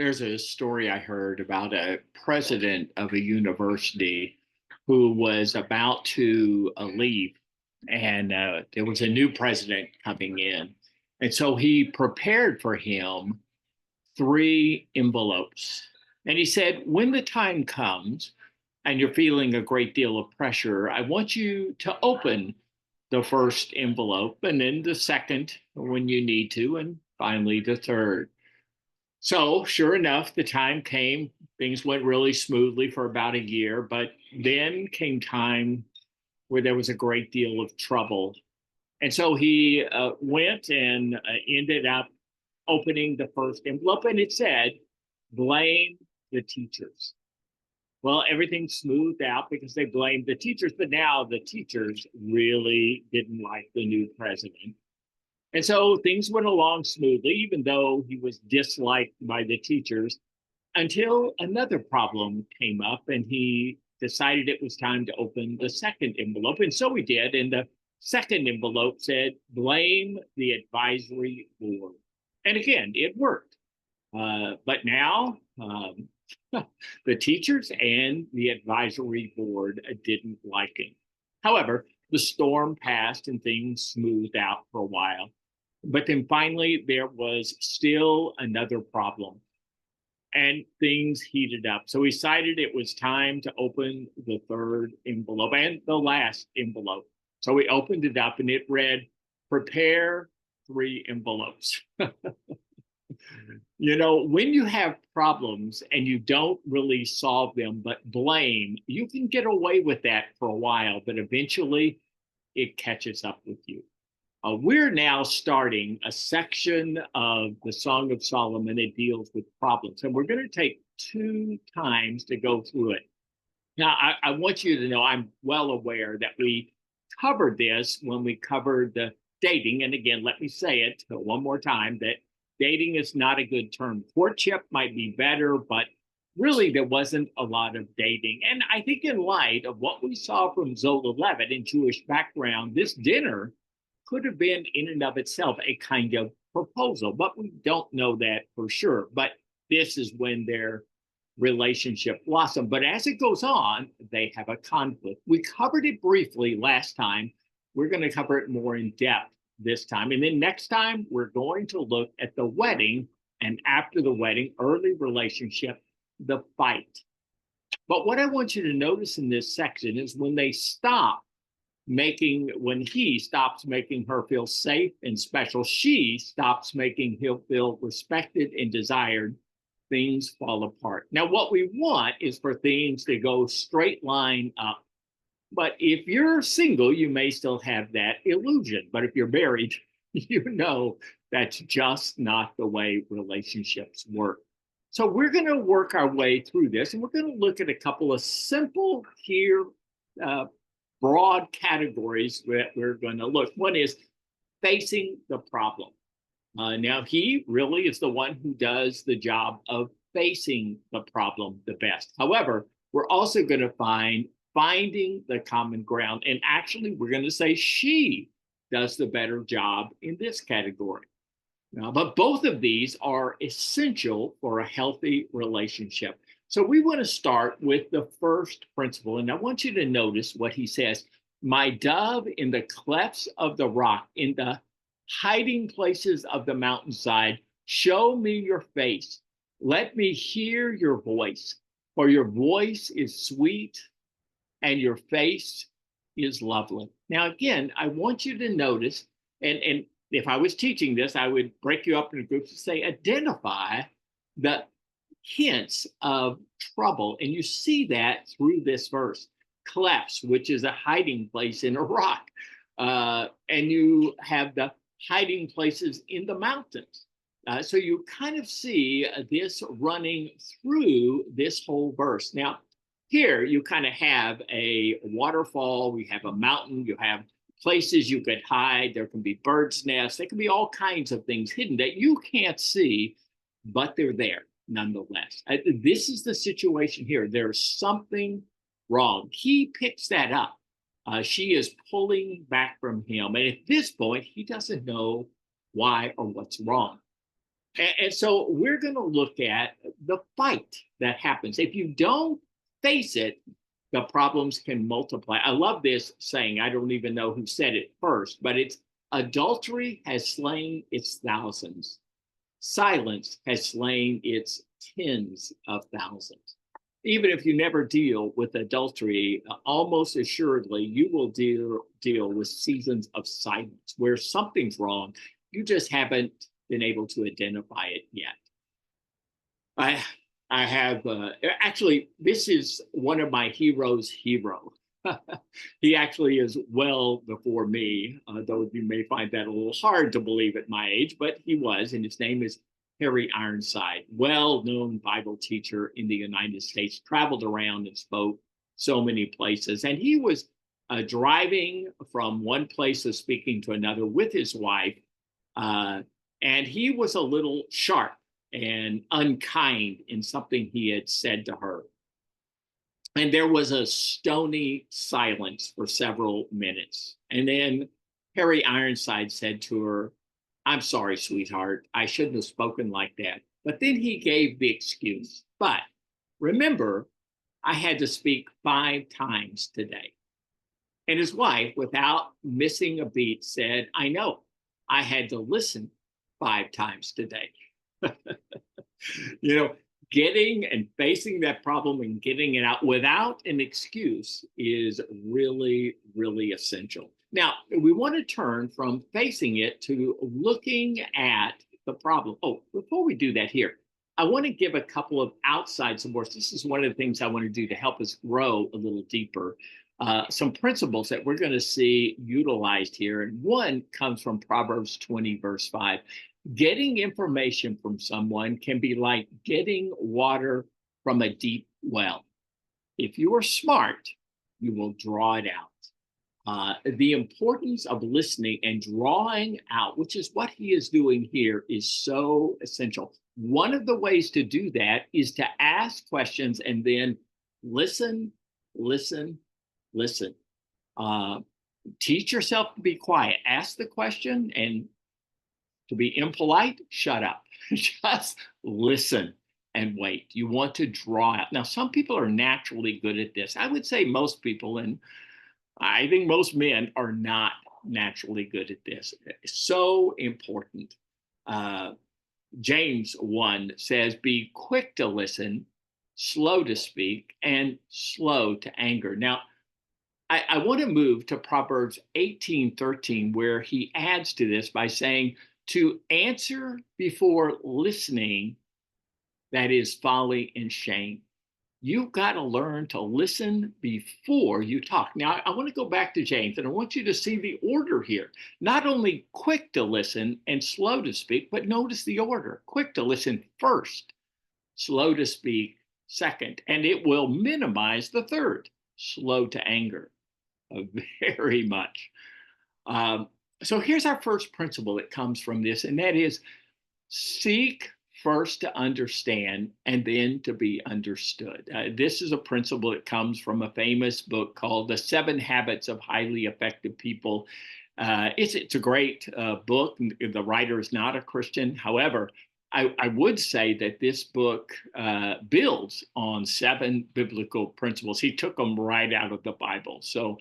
There's a story I heard about a president of a university who was about to leave, and there was a new president coming in. And so he prepared for him three envelopes. And he said, when the time comes and you're feeling a great deal of pressure, I want you to open the first envelope and then the second when you need to, and finally the third. So, sure enough, the time came. Things went really smoothly for about a year, but then came time where there was a great deal of trouble. And so he went and ended up opening the first envelope, and it said, blame the teachers. Well, everything smoothed out because they blamed the teachers, but now the teachers really didn't like the new president. And so things went along smoothly, even though he was disliked by the teachers, until another problem came up and he decided it was time to open the second envelope. And so he did. And the second envelope said, blame the advisory board. And again, it worked. But now the teachers and the advisory board didn't like it. However, the storm passed and things smoothed out for a while. But then finally, there was still another problem and things heated up. So he decided it was time to open the third envelope and the last envelope. So we opened it up and it read, prepare three envelopes. When you have problems and you don't really solve them, but blame, you can get away with that for a while, but eventually it catches up with you. We're now starting a section of the Song of Solomon that deals with problems, and we're going to take two times to go through it. Now, I want you to know I'm well aware that we covered this when we covered the dating. And again, let me say it one more time that dating is not a good term. Courtship might be better, but really there wasn't a lot of dating. And I think in light of what we saw from Zola Levitt in Jewish background, this dinner could have been in and of itself a kind of proposal, but we don't know that for sure. But this is when their relationship blossomed. But as it goes on, they have a conflict. We covered it briefly last time. We're going to cover it more in depth this time. And then next time, we're going to look at the wedding and after the wedding, early relationship, the fight. But what I want you to notice in this section is when he stops making her feel safe and special, she stops making him feel respected and desired, things fall apart. Now, what we want is for things to go straight line up. But if you're single, you may still have that illusion. But if you're married, you know that's just not the way relationships work. So we're going to work our way through this, and we're going to look at a couple of simple here, broad categories that we're going to look. One is facing the problem. Now, he really is the one who does the job of facing the problem the best. However, we're also going to finding the common ground. And actually, we're going to say she does the better job in this category. But both of these are essential for a healthy relationship. So we want to start with the first principle. And I want you to notice what he says. My dove, in the clefts of the rock, in the hiding places of the mountainside, show me your face. Let me hear your voice, for your voice is sweet and your face is lovely. Now, again, I want you to notice, and if I was teaching this, I would break you up into groups and say, identify the hints of trouble. And you see that through this verse. Clefts, which is a hiding place in a rock. And you have the hiding places in the mountains. So you kind of see this running through this whole verse. Now, here you kind of have a waterfall, we have a mountain, you have places you could hide, there can be birds' nests, there can be all kinds of things hidden that you can't see, but they're there nonetheless. This is the situation here. There's something wrong. He picks that up. She is pulling back from him. And at this point, he doesn't know why or what's wrong. And so we're going to look at the fight that happens. If you don't face it, the problems can multiply. I love this saying. I don't even know who said it first, but it's adultery has slain its thousands. Silence has slain its tens of thousands. Even if you never deal with adultery, almost assuredly you will deal with seasons of silence where something's wrong. You just haven't been able to identify it yet. I I have actually this is one of my heroes' hero. He actually is well before me, though you may find that a little hard to believe at my age, but he was, and his name is Harry Ironside, well-known Bible teacher in the United States, traveled around and spoke so many places. And he was driving from one place of speaking to another with his wife, uh, and he was a little sharp and unkind in something he had said to her. And there was a stony silence for several minutes. And then Harry Ironside said to her, "I'm sorry, sweetheart. I shouldn't have spoken like that." But then he gave the excuse. "But remember, I had to speak 5 times today." And his wife, without missing a beat, said, "I know. I had to listen 5 times today." you know, Getting and facing that problem and getting it out without an excuse is really, really essential. Now, we want to turn from facing it to looking at the problem. Oh, before we do that here, I want to give a couple of outside supports. This is one of the things I want to do to help us grow a little deeper. Some principles that we're going to see utilized here. And one comes from Proverbs 20, verse 5. Getting information from someone can be like getting water from a deep well. If you are smart, you will draw it out. The importance of listening and drawing out, which is what he is doing here, is so essential. One of the ways to do that is to ask questions and then listen, listen, listen. Uh, Teach yourself to be quiet. Ask the question, and to be impolite, shut up. Just listen and wait. You want to draw out. Now, some people are naturally good at this. I would say most people, and I think most men, are not naturally good at this. It's so important. Uh, James 1 says, "Be quick to listen, slow to speak, and slow to anger." Now, I want to move to Proverbs 18:13, where he adds to this by saying, "To answer before listening, that is folly and shame." You've got to learn to listen before you talk. Now, I want to go back to James, and I want you to see the order here. Not only quick to listen and slow to speak, but notice the order. Quick to listen first, slow to speak second, and it will minimize the third, slow to anger, very much. Um, so here's our first principle that comes from this, and that is seek first to understand and then to be understood. This is a principle that comes from a famous book called The 7 Habits of Highly Effective People. It's a great book. The writer is not a Christian. However, I would say that this book builds on 7 biblical principles. He took them right out of the Bible. So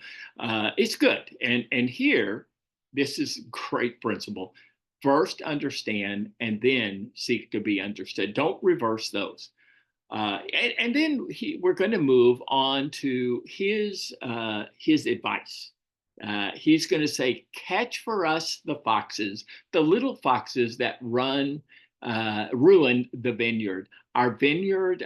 it's good. And here, this is a great principle. First understand and then seek to be understood. Don't reverse those. And then we're going to move on to his advice. He's going to say, "Catch for us the foxes, the little foxes that ruin the vineyard. Our vineyard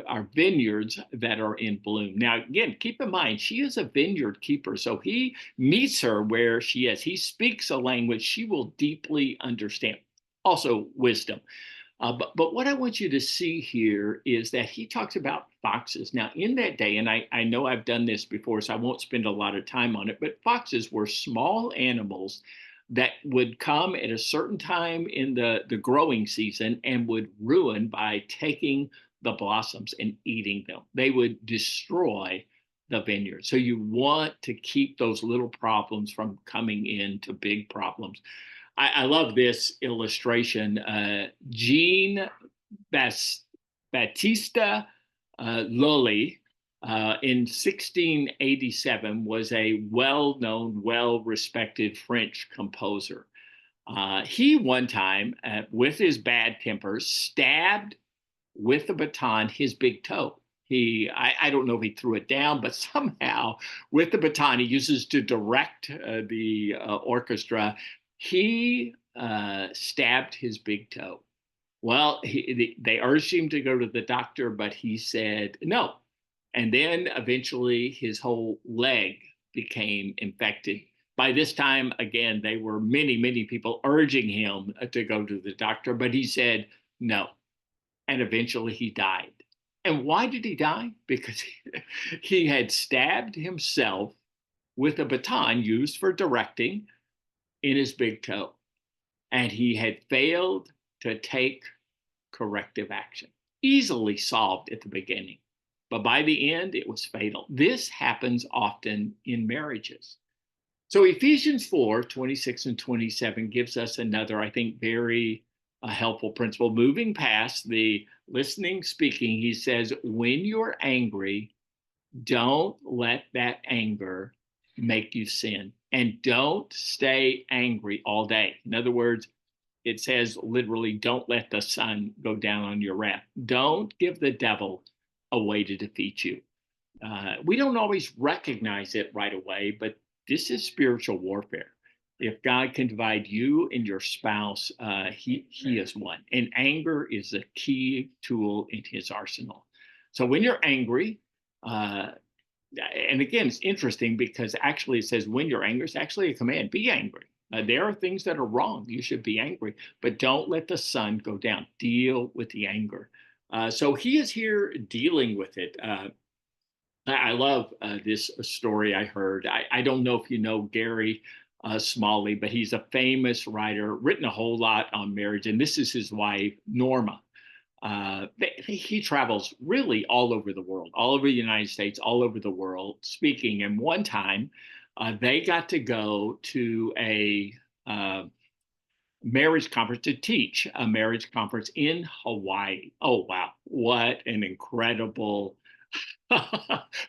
our vineyards that are in bloom." Now, again, keep in mind she is a vineyard keeper, so he meets her where she is. He speaks a language she will deeply understand. Also, wisdom. But what I want you to see here is that he talks about foxes. Now, in that day, and I know I've done this before, so I won't spend a lot of time on it, but foxes were small animals that would come at a certain time in the growing season and would ruin by taking the blossoms and eating them. They would destroy the vineyard. So you want to keep those little problems from coming into big problems. I love this illustration. Jean Baptista Lully in 1687 was a well-known, well-respected French composer. He one time, with his bad temper, stabbed with a baton his big toe. I don't know if he threw it down, but somehow with the baton he uses to direct the orchestra, he stabbed his big toe. Well, they urged him to go to the doctor, but he said no. And then eventually his whole leg became infected. By this time, again, there were many, many people urging him to go to the doctor, but he said no. And eventually he died. And why did he die? Because he had stabbed himself with a baton used for directing in his big toe. And he had failed to take corrective action. Easily solved at the beginning, but by the end, it was fatal. This happens often in marriages. So Ephesians 4:26 and 27 gives us another, I think, very helpful principle. Moving past the listening, speaking, he says, when you're angry, don't let that anger make you sin. And don't stay angry all day. In other words, it says literally, don't let the sun go down on your wrath. Don't give the devil a way to defeat you. We don't always recognize it right away, but this is spiritual warfare. If God can divide you and your spouse, he is one. And anger is a key tool in his arsenal. So when you're angry, and again, it's interesting because actually it says when you're angry, it's actually a command, be angry. There are things that are wrong. You should be angry, but don't let the sun go down. Deal with the anger. So he is here dealing with it. I love this story I heard. I don't know if you know Gary Smalley, but he's a famous writer, written a whole lot on marriage. And this is his wife, Norma. He travels really all over the world, all over the United States, all over the world speaking. And one time they got to go to a marriage conference to teach a marriage conference in Hawaii. Oh, wow. What an incredible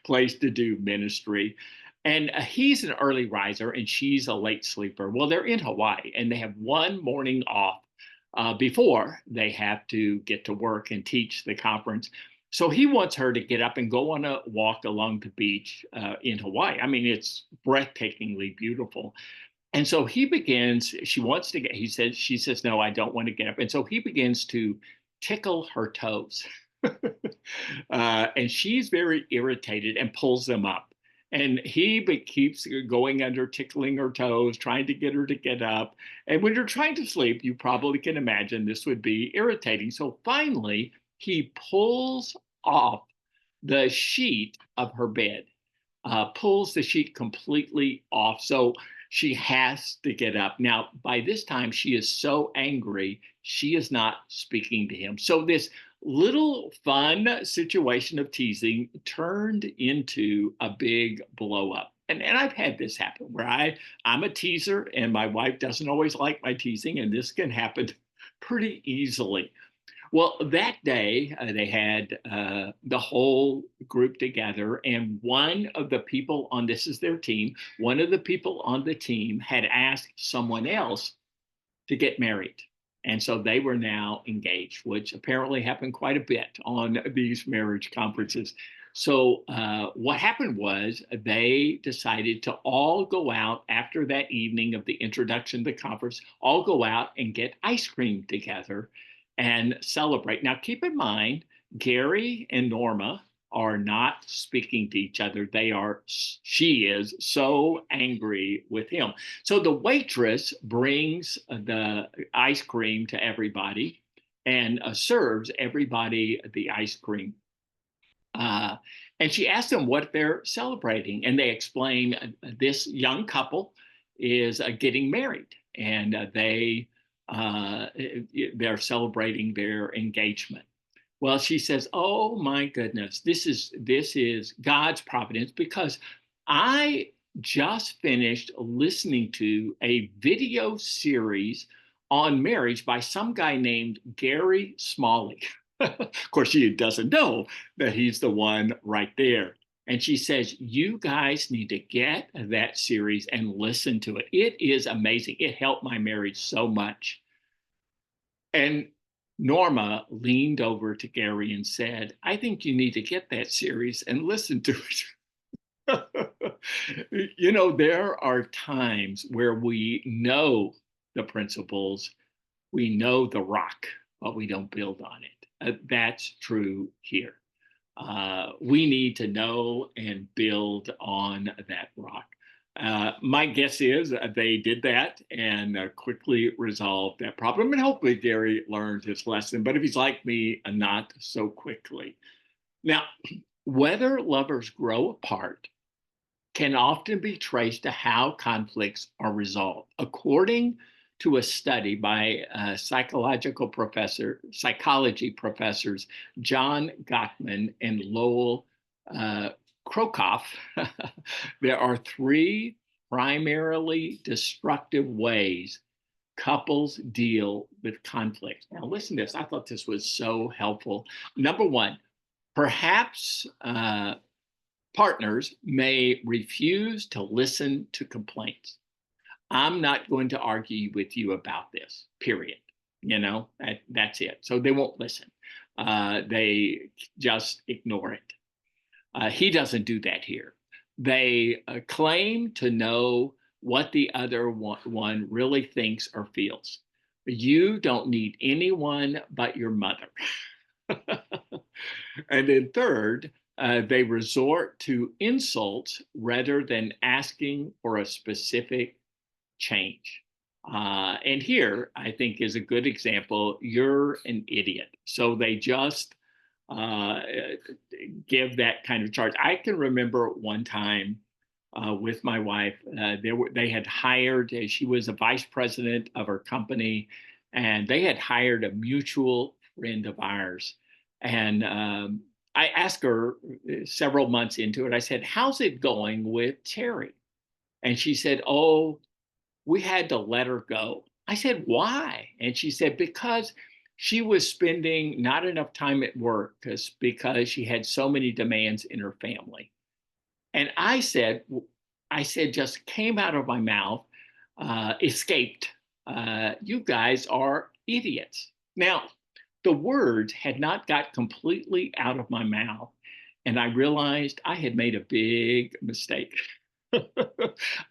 place to do ministry. And he's an early riser and she's a late sleeper. Well, they're in Hawaii and they have one morning off before they have to get to work and teach the conference. So he wants her to get up and go on a walk along the beach in Hawaii. I mean, it's breathtakingly beautiful. And so he begins, she says, no, I don't want to get up. And so he begins to tickle her toes. And she's very irritated and pulls them up. And he keeps going under, tickling her toes, trying to get her to get up. And when you're trying to sleep, you probably can imagine this would be irritating. So finally, he pulls off the sheet of her bed, pulls the sheet completely off. So she has to get up. Now, by this time, she is so angry, she is not speaking to him. So this little fun situation of teasing turned into a big blow up. And I've had this happen where I'm a teaser and my wife doesn't always like my teasing, and this can happen pretty easily. Well, that day they had the whole group together, and one of the people on this is their team. One of the people on the team had asked someone else to get married. And so they were now engaged, which apparently happened quite a bit on these marriage conferences. So what happened was they decided to all go out after that evening of the introduction to the conference, all go out and get ice cream together and celebrate. Now, keep in mind, Gary and Norma are not speaking to each other. She is so angry with him. So the waitress brings the ice cream to everybody and serves everybody the ice cream. And she asks them what they're celebrating. And they explain this young couple is getting married, and they're celebrating their engagement. Well, she says, "Oh my goodness, this is God's providence, because I just finished listening to a video series on marriage by some guy named Gary Smalley. Of course, she doesn't know that he's the one right there. And she says, you guys need to get that series and listen to it. It is amazing. It helped my marriage so much. And Norma leaned over to Gary and said, I think you need to get that series and listen to it. You know, there are times where we know the principles, we know the rock, but we don't build on it. That's true here. We need to know and build on that rock. My guess is they did that and quickly resolved that problem. And hopefully Gary learned his lesson. But if he's like me, not so quickly. Now, whether lovers grow apart can often be traced to how conflicts are resolved. According to a study by psychology professors John Gottman and Lowell Krokoff, there are three primarily destructive ways couples deal with conflict. Now, listen to this. I thought this was so helpful. Number one, perhaps partners may refuse to listen to complaints. I'm not going to argue with you about this, period. You know, that's it. So they won't listen. They just ignore it. He doesn't do that here. They claim to know what the other one really thinks or feels. You don't need anyone but your mother. And then third, they resort to insults rather than asking for a specific change. And here, I think, is a good example. You're an idiot. So they just give that kind of charge. I can remember one time with my wife, they had hired, she was a vice president of her company, and they had hired a mutual friend of ours. And I asked her several months into it, I said, how's it going with Terry? And she said, oh, we had to let her go. I said, why? And she said, because she was spending not enough time at work because she had so many demands in her family. And I said, just came out of my mouth, escaped. You guys are idiots. Now, the words had not got completely out of my mouth, and I realized I had made a big mistake.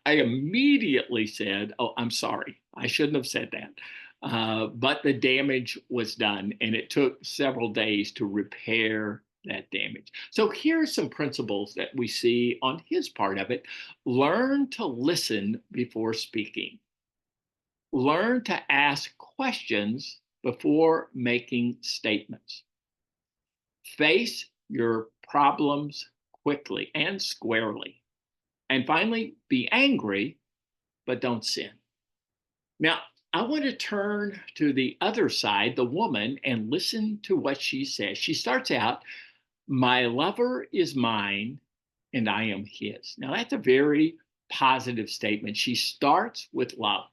I immediately said, oh, I'm sorry. I shouldn't have said that. But the damage was done, and it took several days to repair that damage. So here are some principles that we see on his part of it. Learn to listen before speaking. Learn to ask questions before making statements. Face your problems quickly and squarely. And finally, be angry, but don't sin. Now, I want to turn to the other side, the woman, and listen to what she says. She starts out, my lover is mine and I am his. Now, that's a very positive statement. She starts with love.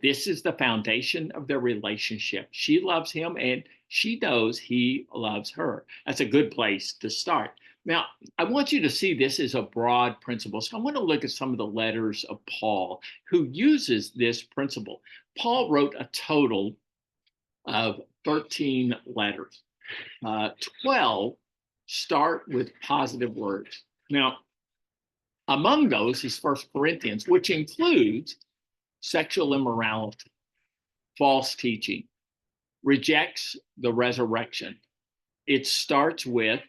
This is the foundation of their relationship. She loves him and she knows he loves her. That's a good place to start. Now, I want you to see this as a broad principle. So I want to look at some of the letters of Paul, who uses this principle. Paul wrote a total of 13 letters. 12 start with positive words. Now, among those is 1 Corinthians, which includes sexual immorality, false teaching, rejects the resurrection. It starts with,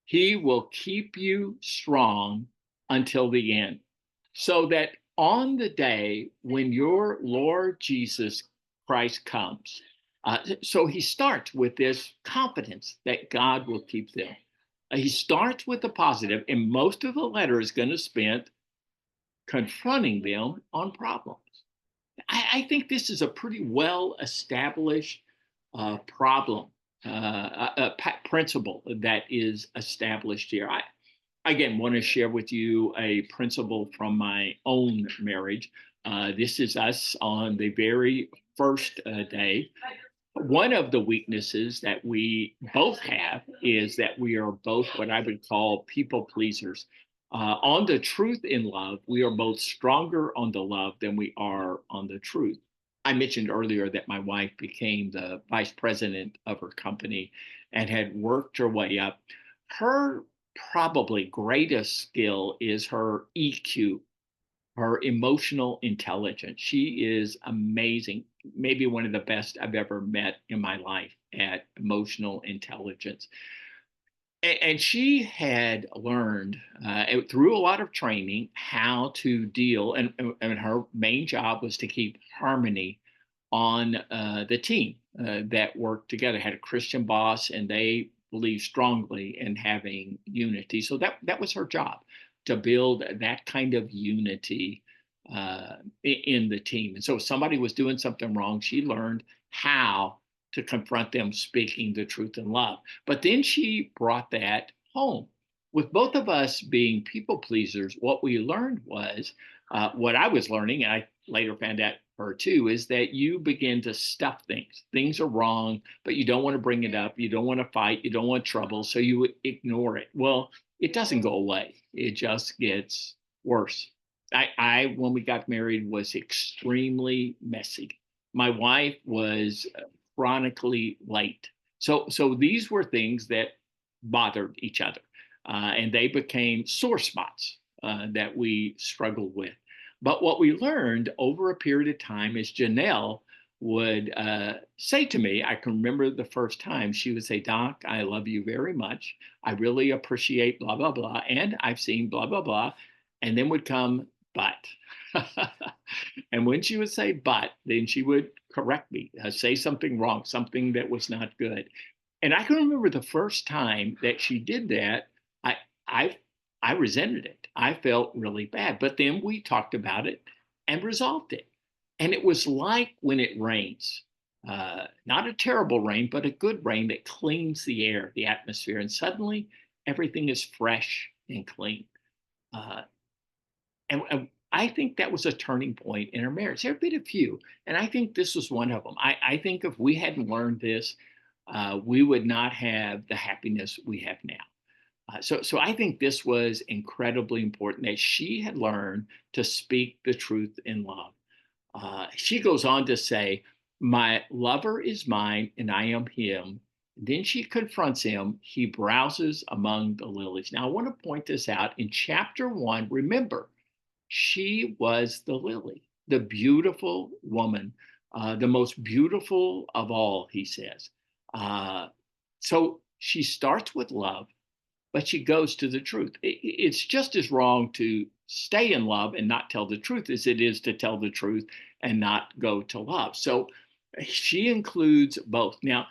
he will keep you strong until the end, so that on the day when your Lord Jesus Christ comes. So he starts with this confidence that God will keep them. He starts with the positive, and most of the letter is going to spend confronting them on problems. I think this is a pretty well established principle that is established here. again, want to share with you a principle from my own marriage. This is us on the very first day. One of the weaknesses that we both have is that we are both what I would call people pleasers. On the truth in love, we are both stronger on the love than we are on the truth. I mentioned earlier that my wife became the vice president of her company and had worked her way up. Her probably greatest skill is her EQ, her emotional intelligence. She is amazing, maybe one of the best I've ever met in my life at emotional intelligence. And she had learned through a lot of training how to deal, and her main job was to keep harmony on the team that worked together. Had a Christian boss, and they believed strongly in having unity. So that was her job, to build that kind of unity in the team. And so if somebody was doing something wrong, she learned how to confront them speaking the truth in love. But then she brought that home. With both of us being people pleasers, what we learned was what I was learning, and I later found out her too, is that you begin to stuff things. Things are wrong, but you don't want to bring it up. You don't want to fight. You don't want trouble. So you ignore it. Well, it doesn't go away. It just gets worse. When we got married, was extremely messy. My wife was chronically late. So these were things that bothered each other, and they became sore spots that we struggled with. But what we learned over a period of time is Janelle would say to me, I can remember the first time she would say, Doc, I love you very much. I really appreciate blah, blah, blah. And I've seen blah, blah, blah. And then would come, but. And when she would say, but, then she would correct me, say something wrong, something that was not good. And I can remember the first time that she did that, I, I, I resented it. I felt really bad. But then we talked about it and resolved it. And it was like when it rains, not a terrible rain, but a good rain that cleans the air, the atmosphere. And suddenly everything is fresh and clean. Uh, and I think that was a turning point in our marriage. There have been a few, and I think this was one of them. I think if we hadn't learned this, we would not have the happiness we have now. So I think this was incredibly important that she had learned to speak the truth in love. She goes on to say, my lover is mine and I am him. Then she confronts him. He browses among the lilies. Now, I want to point this out. In chapter 1, remember, she was the lily, the beautiful woman, the most beautiful of all, he says. So she starts with love, but she goes to the truth. It's just as wrong to stay in love and not tell the truth as it is to tell the truth and not go to love. So she includes both. Now,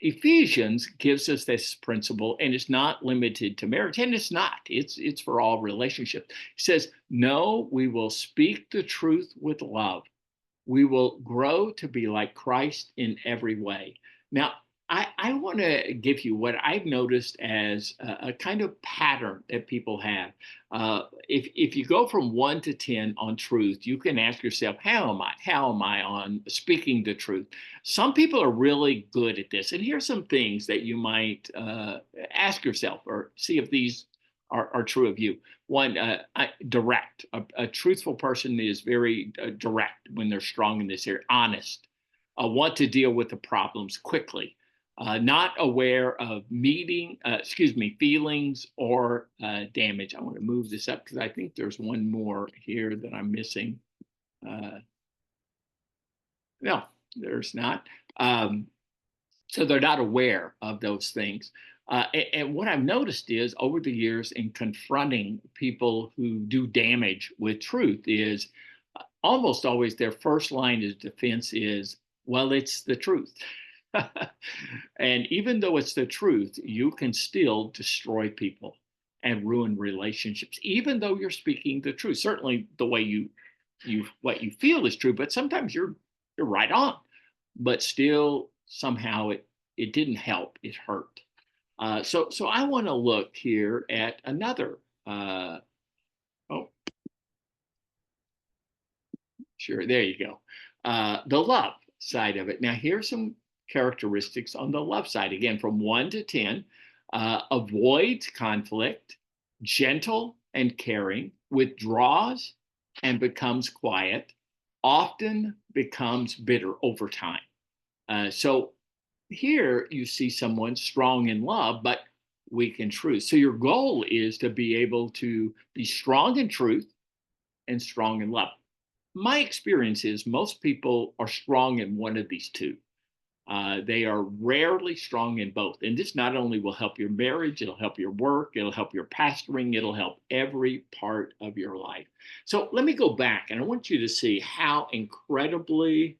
Ephesians gives us this principle, and it's not limited to marriage, and it's not. It's for all relationships. It says, "No, we will speak the truth with love. We will grow to be like Christ in every way." Now, I want to give you what I've noticed as a kind of pattern that people have. If you go from 1 to 10 on truth, you can ask yourself, how am I? How am I on speaking the truth? Some people are really good at this. And here's some things that you might ask yourself or see if these are true of you. One, direct. A truthful person is very direct when they're strong in this area, honest, want to deal with the problems quickly, not aware of feelings or damage. I want to move this up because I think there's one more here that I'm missing. No, there's not. So they're not aware of those things. And what I've noticed is over the years in confronting people who do damage with truth is almost always their first line of defense is, well, it's the truth. And even though it's the truth, you can still destroy people and ruin relationships, even though you're speaking the truth. Certainly the way you what you feel is true, but sometimes you're right on, but still somehow it didn't help, it hurt. So I want to look here at another Uh, oh, sure. There you go. The love side of it. Now, here's some characteristics on the love side. Again, from 1 to 10, avoids conflict, gentle and caring, withdraws and becomes quiet, often becomes bitter over time. So here you see someone strong in love, but weak in truth. So your goal is to be able to be strong in truth and strong in love. My experience is most people are strong in one of these two. They are rarely strong in both. And this not only will help your marriage, it'll help your work, it'll help your pastoring, it'll help every part of your life. So let me go back and I want you to see how incredibly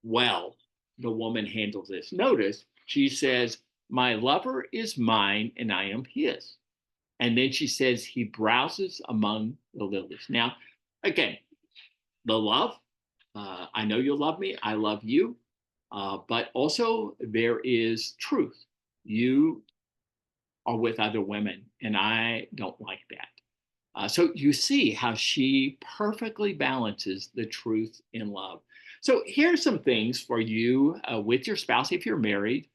well the woman handles this. Notice she says, "My lover is mine and I am his." And then she says, "He browses among the lilies." Now, again, the love, I know you love me, I love you, but also there is truth. You are with other women, and I don't like that. So you see how she perfectly balances the truth in love. So here's some things for you with your spouse, if you're married,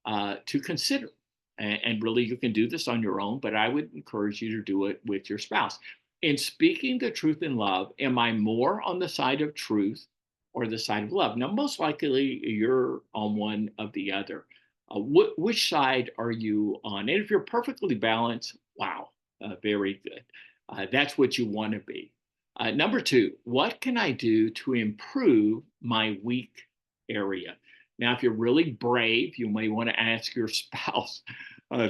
to consider. And really, you can do this on your own, but I would encourage you to do it with your spouse. In speaking the truth in love, am I more on the side of truth or the side of love? Now, most likely you're on one of the other. Which side are you on? And if you're perfectly balanced, wow, very good. That's what you want to be. Number two, what can I do to improve my weak area? Now, if you're really brave, you may want to ask your spouse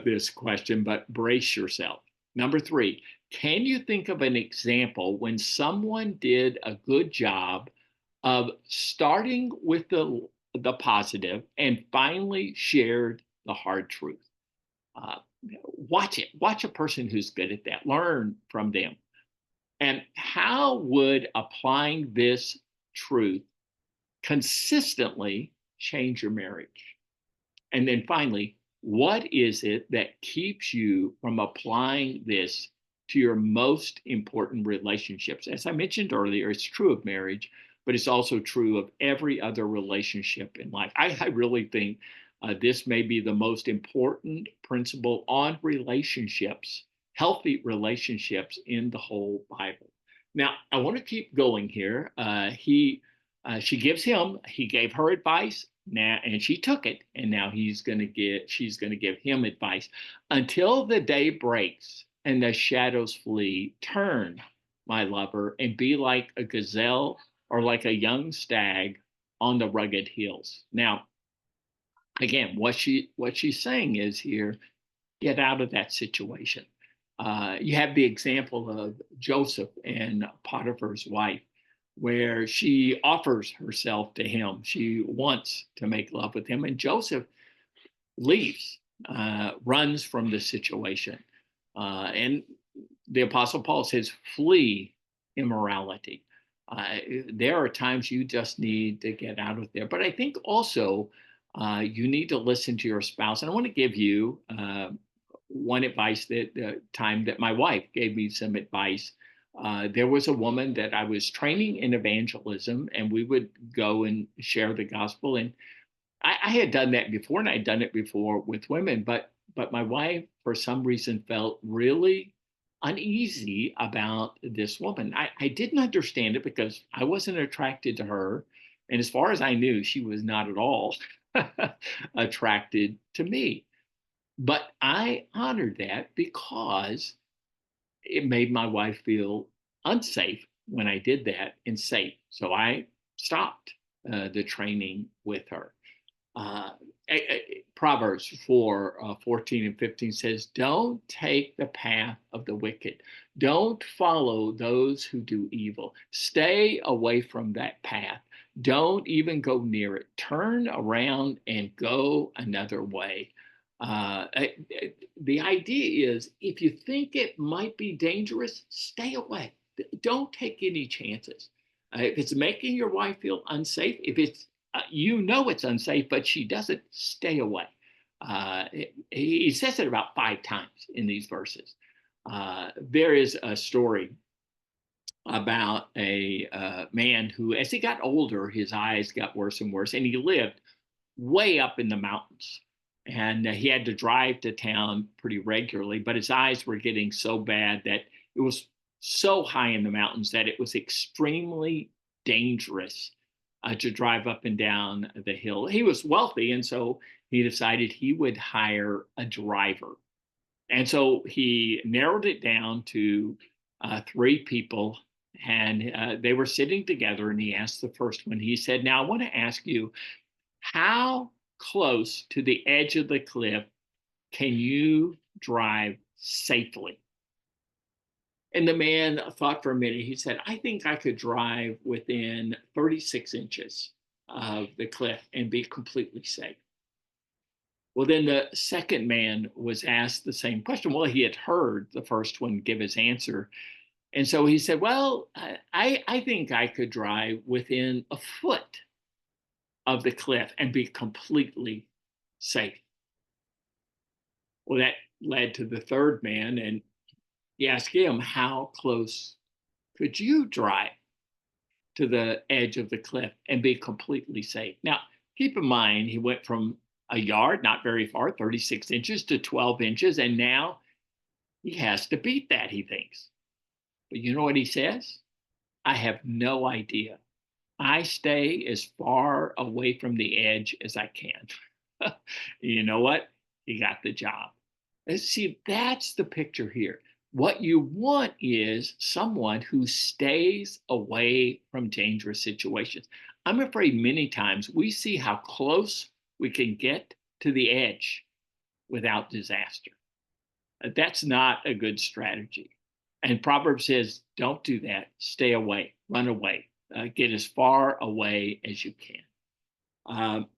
this question, but brace yourself. Number three, can you think of an example when someone did a good job of starting with the positive and finally shared the hard truth? Uh, Watch it. Watch a person who's good at that. Learn from them. And how would applying this truth consistently change your marriage? And then finally, what is it that keeps you from applying this to your most important relationships? As I mentioned earlier, it's true of marriage, but it's also true of every other relationship in life. I really think this may be the most important principle on relationships, healthy relationships in the whole Bible. Now, I want to keep going here. She gives him, he gave her advice now, and she took it, and now she's going to give him advice. Until the day breaks and the shadows flee, turn, my lover, and be like a gazelle or like a young stag on the rugged hills. Now, again, what she's saying is here, get out of that situation. You have the example of Joseph and Potiphar's wife, where she offers herself to him. She wants to make love with him, and Joseph leaves, runs from the situation. And the Apostle Paul says, flee immorality. There are times you just need to get out of there. But I think also you need to listen to your spouse. And I want to give you one advice that time that my wife gave me some advice. There was a woman that I was training in evangelism, and we would go and share the gospel. And I had done that before, and I'd done it before with women, but my wife, for some reason, felt really uneasy about this woman. I didn't understand it because I wasn't attracted to her, and as far as I knew, she was not at all attracted to me. But I honored that because it made my wife feel unsafe when I did that and safe. So I stopped the training with her. Uh, Proverbs 4 14 and 15 says, "Don't take the path of the wicked. Don't follow those who do evil. Stay away from that path. Don't even go near it. Turn around and go another way." The idea is if you think it might be dangerous, stay away. Don't take any chances. If it's making your wife feel unsafe, if it's you know it's unsafe, but she doesn't, stay away. He says it about 5 times in these verses. There is a story about a man who, as he got older, his eyes got worse and worse, and he lived way up in the mountains. And he had to drive to town pretty regularly, but his eyes were getting so bad that it was so high in the mountains that it was extremely dangerous to drive up and down the hill. He was wealthy, and so he decided he would hire a driver. And so he narrowed it down to three people, and they were sitting together. And he asked the first one, he said, "Now, I want to ask you, how close to the edge of the cliff can you drive safely?" And the man thought for a minute. He said, "I think I could drive within 36 inches of the cliff and be completely safe." Well, then the second man was asked the same question. Well, he had heard the first one give his answer. And so he said, "Well, I think I could drive within a foot of the cliff and be completely safe." Well, that led to the third man, and he asked him, "How close could you drive to the edge of the cliff and be completely safe?" Now, keep in mind, he went from a yard, not very far, 36 inches, to 12 inches, and now he has to beat that, he thinks. But you know what he says? "I have no idea. I stay as far away from the edge as I can." You know what? He got the job. And see, that's the picture here. What you want is someone who stays away from dangerous situations. I'm afraid many times we see how close we can get to the edge without disaster. That's not a good strategy. And Proverbs says, don't do that. Stay away, run away, get as far away as you can. Um,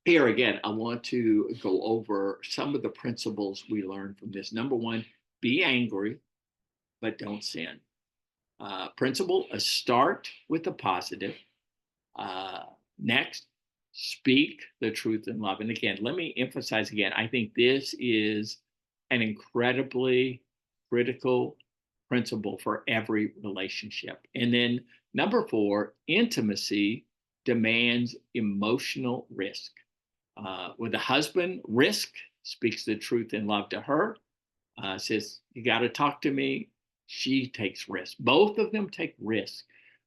Here again, I want to go over some of the principles we learned from this. Number one, be angry, but don't sin. Principle, start with the positive. Next, speak the truth in love. And again, let me emphasize again, I think this is an incredibly critical principle for every relationship. And then number four, intimacy demands emotional risk. With a husband, risk speaks the truth in love to her, says, "You got to talk to me." She takes risk. Both of them take risk.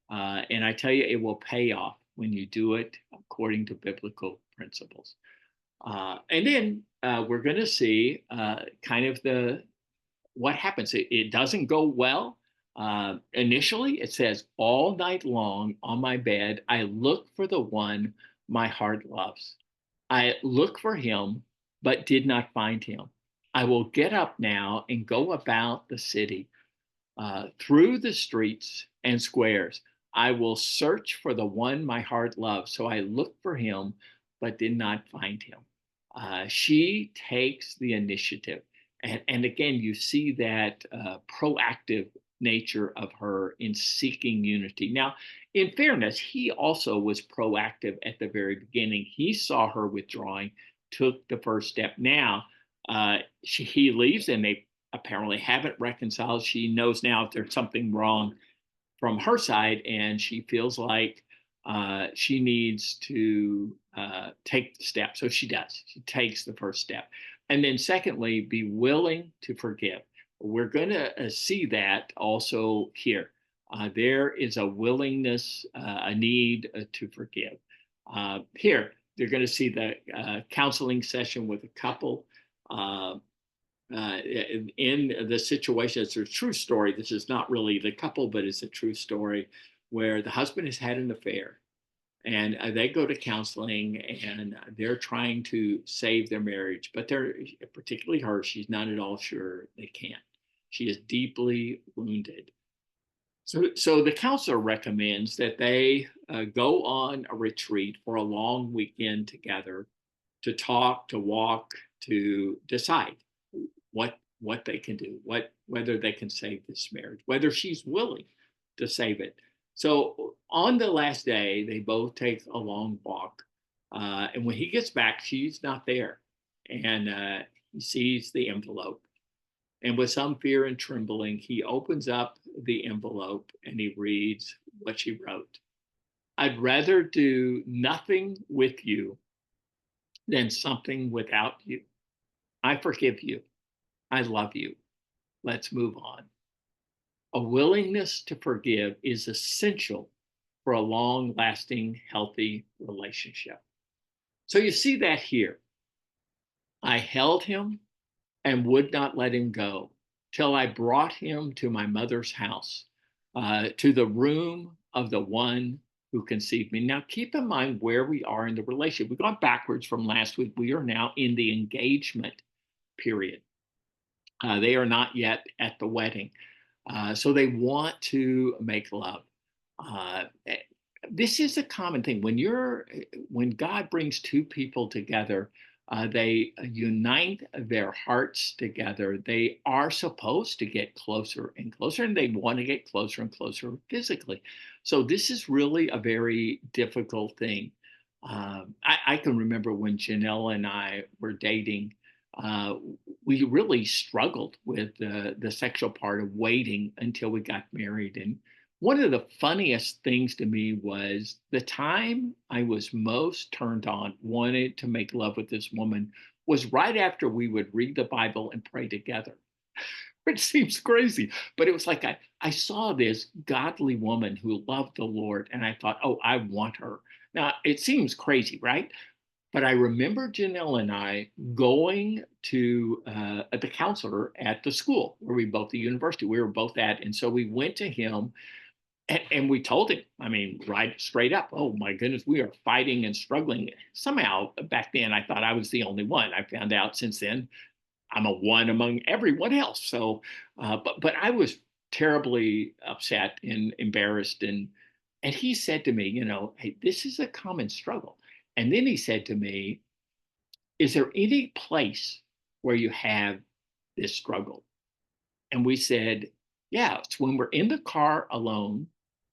And I tell you, it will pay off when you do it according to biblical principles. And then we're going to see kind of what happens. It doesn't go well. Initially, it says, "All night long on my bed, I look for the one my heart loves. I look for him, but did not find him. I will get up now and go about the city, through the streets and squares. I will search for the one my heart loves." So I looked for him, but did not find him. She takes the initiative. And again, you see that proactive nature of her in seeking unity. Now, in fairness, he also was proactive at the very beginning. He saw her withdrawing, took the first step. Now, he leaves, and they apparently haven't reconciled. She knows now if there's something wrong from her side, and she feels like she needs to take the step. So she does. She takes the first step. And then, secondly, be willing to forgive. We're going to see that also here. There is a willingness, a need to forgive. Here, they're going to see the counseling session with a couple. In the situation, it's a true story. This is not really the couple, but it's a true story where the husband has had an affair, and they go to counseling, and they're trying to save their marriage, but they're, particularly her, she's not at all sure they can. She is deeply wounded. So the counselor recommends that they go on a retreat for a long weekend together to talk, to walk, to decide what they can do, whether they can save this marriage, whether she's willing to save it. So on the last day, they both take a long walk, and when he gets back, she's not there, and he sees the envelope, And with some fear and trembling, he opens up the envelope and he reads what she wrote. I'd rather do nothing with you than something without you. I forgive you. I love you. Let's move on. A willingness to forgive is essential for a long lasting, healthy relationship. So you see that here. I held him and would not let him go till I brought him to my mother's house, to the room of the one who conceived me. Now, keep in mind where we are in the relationship. We've gone backwards from last week. We are now in the engagement period. They are not yet at the wedding. So they want to make love. Uh, this is a common thing when God brings two people together, they unite their hearts together. They are supposed to get closer and closer, and they want to get closer and closer physically. So this is really a very difficult thing. I can remember when Janelle and I were dating. Uh, we really struggled with the sexual part of waiting until we got married. And one of the funniest things to me was the time I was most turned on, wanted to make love with this woman, was right after we would read the Bible and pray together. It seems crazy, but it was like I saw this godly woman who loved the Lord, and I thought, oh, I want her. Now, it seems crazy, right? But I remember Janelle and I going to the counselor at the school where we both, the university, we were both at. And so we went to him and we told him, I mean, right straight up, oh my goodness, we are fighting and struggling. Somehow back then, I thought I was the only one. I found out since then I'm a one among everyone else. So, but I was terribly upset and embarrassed. And he said to me, hey, this is a common struggle. And then he said to me, is there any place where you have this struggle? And we said, yeah, it's when we're in the car alone,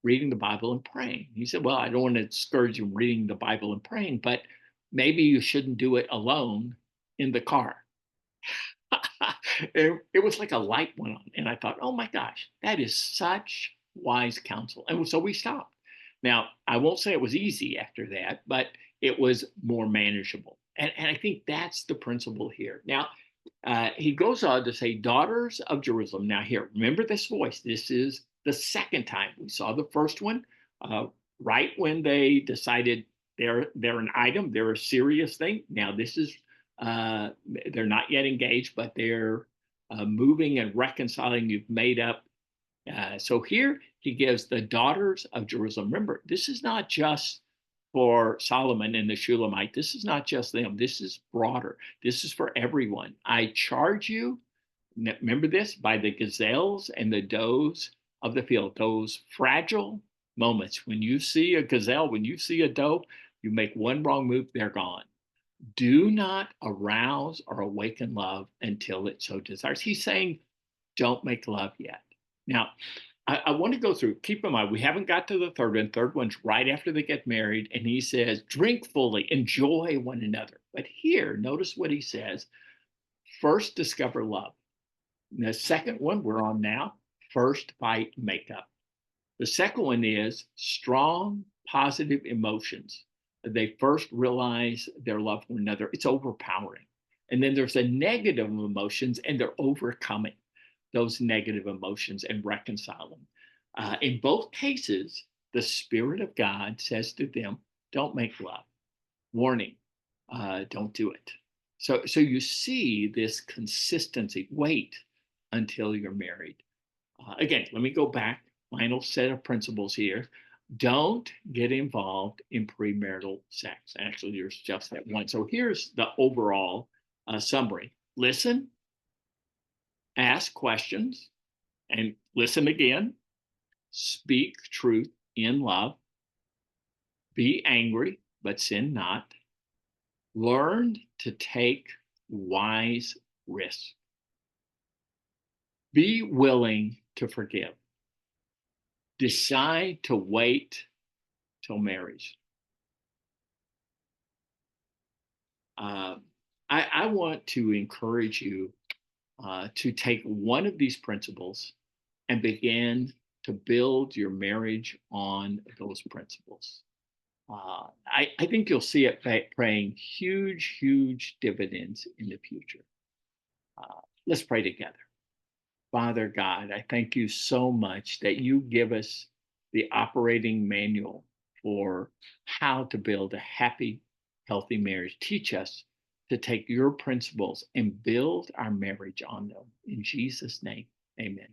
reading the Bible and praying. He said, well, I don't want to discourage you from reading the Bible and praying, but maybe you shouldn't do it alone in the car. It was like a light went on. And I thought, oh my gosh, that is such wise counsel. And so we stopped. Now, I won't say it was easy after that, but it was more manageable. And I think that's the principle here. Now, he goes on to say, daughters of Jerusalem. Now, here, remember this voice. This is the second time. We saw the first one right when they decided they're an item, they're a serious thing. Now, this is, they're not yet engaged, but they're moving and reconciling. You've made up. So here he gives the daughters of Jerusalem. Remember, this is not just for Solomon and the Shulamite. This is not just them. This is broader. This is for everyone. I charge you, remember this, by the gazelles and the does of the field, those fragile moments. When you see a gazelle, when you see a doe, you make one wrong move, they're gone. Do not arouse or awaken love until it so desires. He's saying, don't make love yet. Now, I want to go through, keep in mind, we haven't got to the third one. Third one's right after they get married. And he says, drink fully, enjoy one another. But here, notice what he says. First, discover love. And the second one we're on now, first fight makeup. The second one is strong, positive emotions. They first realize their love for one another. It's overpowering. And then there's the negative emotions, and they're overcoming those negative emotions and reconcile them. In both cases, the Spirit of God says to them, don't make love. Warning, don't do it. So you see this consistency. Wait until you're married. Again, let me go back. Final set of principles here. Don't get involved in premarital sex. Actually, there's just that one. So here's the overall summary. Listen, ask questions, and listen again. Speak truth in love. Be angry, but sin not. Learn to take wise risks. Be willing to forgive. Decide to wait till marriage. I want to encourage you to take one of these principles and begin to build your marriage on those principles. I think you'll see it paying huge, huge dividends in the future. Let's pray together. Father God, I thank you so much that you give us the operating manual for how to build a happy, healthy marriage. Teach us to take your principles and build our marriage on them. In Jesus' name, amen.